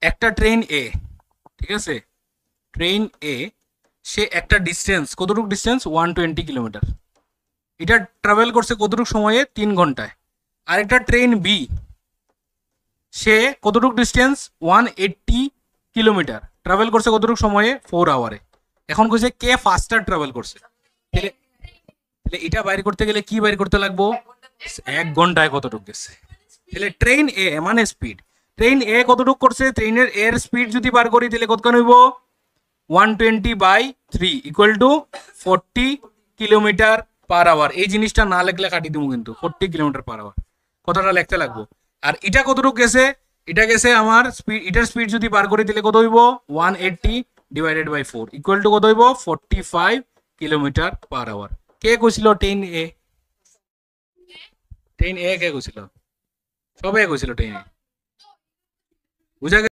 একটা ট্রেন এ, ঠিক আছে, ট্রেন এ সে একটা ডিস্টেন্স, কতটুকু ডিস্টেন্স 120 কিলোমিটার, এটা ট্রাভেল করছে কতটুকু সময়ে 3 ঘন্টায়। আরেকটা ট্রেন বি সে কতটুকু ডিস্টেন্স 180 কিলোমিটার, ট্রাভেল করছে কতটুকু সময়ে 4 আওয়ারে। এখন কইছে কে ফাস্টার ট্রাভেল করছে, তাহলে তাহলে এটা বাইর করতে গেলে কি বাইর করতে লাগবো, 1 ঘন্টায় কতটুকু গেছে। তাহলে ট্রেন এ মানে স্পিড, ট্রেন এ কতটুকু করছে, ট্রেনের এর স্পিড যদি বার করি তাহলে কত হইব 120/3 equal to 40 kilometre per hour. এই জিনিসটা না লেখলে কাটি দিব কিন্তু, 40 কিলোমিটার পার আওয়ার কথাটা লিখতে লাগবো। আর এটা কতটুকু গেছে, এটা গেছে আমার স্পিড, এটার স্পিড যদি বার করি তাহলে কত হইব 180/4 ইকুয়াল টু কত হইব 45 কিলোমিটার পার আওয়ার। কে কইছিল ট্রেন এ, ট্রেন এ কে কইছিল, সবে কইছিল ট্রেন এ, বুঝা